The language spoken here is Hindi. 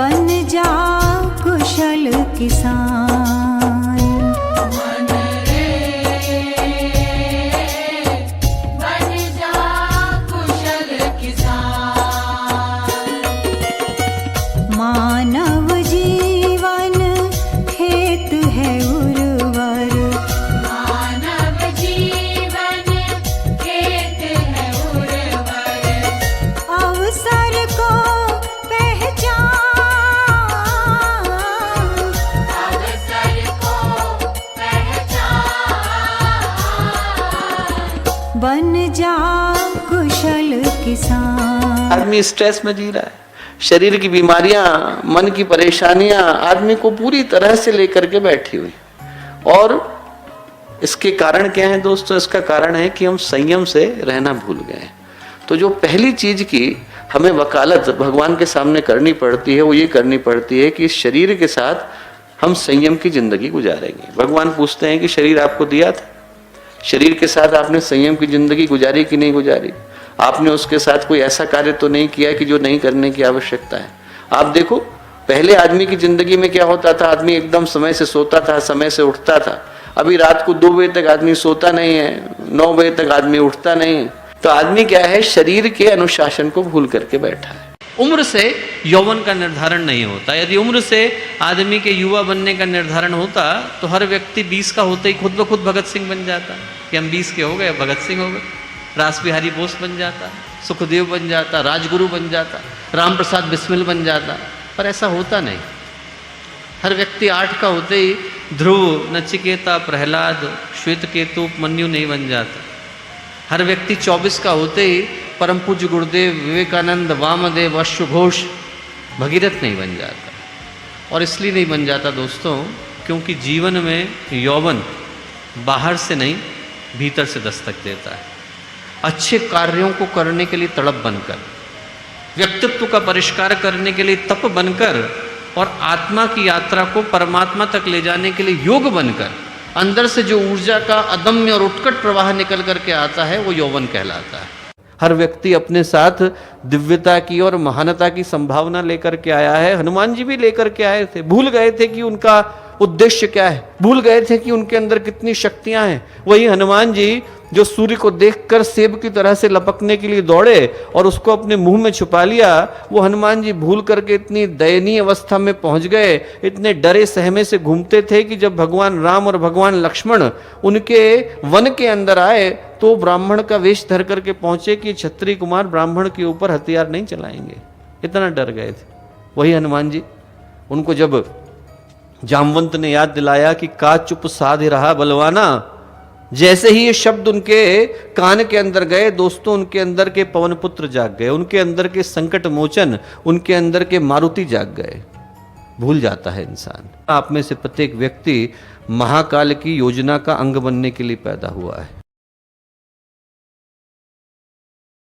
बन जा कुशल किसान। मन रे बन जा कुशल किसान। मानव जीवन खेत है उर्वर, मानव जीवन खेत है उर्वर। अवसर को पहचान, अवसर को पहचान। बन जा कुशल किसान। आदमी स्ट्रेस में जी रहा है, शरीर की बीमारियां, मन की परेशानियां आदमी को पूरी तरह से लेकर के बैठी हुई। और इसके कारण क्या है दोस्तों? इसका कारण है कि हम संयम से रहना भूल गए। तो जो पहली चीज की हमें वकालत भगवान के सामने करनी पड़ती है वो ये करनी पड़ती है कि इस शरीर के साथ हम संयम की जिंदगी गुजारेंगे। भगवान पूछते हैं कि शरीर आपको दिया था, शरीर के साथ आपने संयम की जिंदगी गुजारी कि नहीं गुजारी? आपने उसके साथ कोई ऐसा कार्य तो नहीं किया कि जो नहीं करने की आवश्यकता है? आप देखो पहले आदमी की जिंदगी में क्या होता था, आदमी एकदम समय से सोता था, समय से उठता था। अभी रात को 2 बजे तक आदमी सोता नहीं है, 9 बजे तक आदमी उठता नहीं है। तो आदमी क्या है, शरीर के अनुशासन को भूल करके बैठा है। उम्र से यौवन का निर्धारण नहीं होता। यदि उम्र से आदमी के युवा बनने का निर्धारण होता तो हर व्यक्ति 20 का होते ही खुद ब खुद भगत सिंह बन जाता कि हम 20 के हो गए, भगत सिंह हो गए। रास बिहारी बोस बन जाता, सुखदेव बन जाता, राजगुरु बन जाता, राम प्रसाद बिस्मिल बन जाता। पर ऐसा होता नहीं। हर व्यक्ति 8 का होते ही ध्रुव, नचिकेता, प्रहलाद, श्वेतकेतु, उपमन्यु नहीं बन जाता। हर व्यक्ति 24 का होते ही परम पूज्य गुरुदेव, विवेकानंद, वामदेव, अश्वघोष, भगीरथ नहीं बन जाता। और इसलिए नहीं बन जाता दोस्तों क्योंकि जीवन में यौवन बाहर से नहीं भीतर से दस्तक देता है। अच्छे कार्यों को करने के लिए तड़प बनकर, व्यक्तित्व का परिष्कार करने के लिए तप बनकर और आत्मा की यात्रा को परमात्मा तक ले जाने के लिए योग बनकर अंदर से जो ऊर्जा का अदम्य और उत्कट प्रवाह निकल करके आता है वो यौवन कहलाता है। हर व्यक्ति अपने साथ दिव्यता की और महानता की संभावना लेकर के आया है। हनुमान जी भी लेकर के आए थे। भूल गए थे कि उनका उद्देश्य क्या है, भूल गए थे कि उनके अंदर कितनी शक्तियां हैं। वही हनुमान जी जो सूर्य को देखकर सेब की तरह से लपकने के लिए दौड़े और उसको अपने मुंह में छुपा लिया, वो हनुमान जी भूल करके इतनी दयनीय अवस्था में पहुंच गए, इतने डरे सहमे से घूमते थे कि जब भगवान राम और भगवान लक्ष्मण उनके वन के अंदर आए तो ब्राह्मण का वेश धर करके पहुंचे कि क्षत्रिय कुमार ब्राह्मण के ऊपर हथियार नहीं चलाएंगे। इतना डर गए थे। वही हनुमान जी, उनको जब जामवंत ने याद दिलाया कि का चुप साध रहा बलवाना, जैसे ही ये शब्द उनके कान के अंदर गए दोस्तों, उनके अंदर के पवन पुत्र जाग गए, उनके अंदर के संकट मोचन, उनके अंदर के मारुति जाग गए। भूल जाता है इंसान। आप में से प्रत्येक व्यक्ति महाकाल की योजना का अंग बनने के लिए पैदा हुआ है।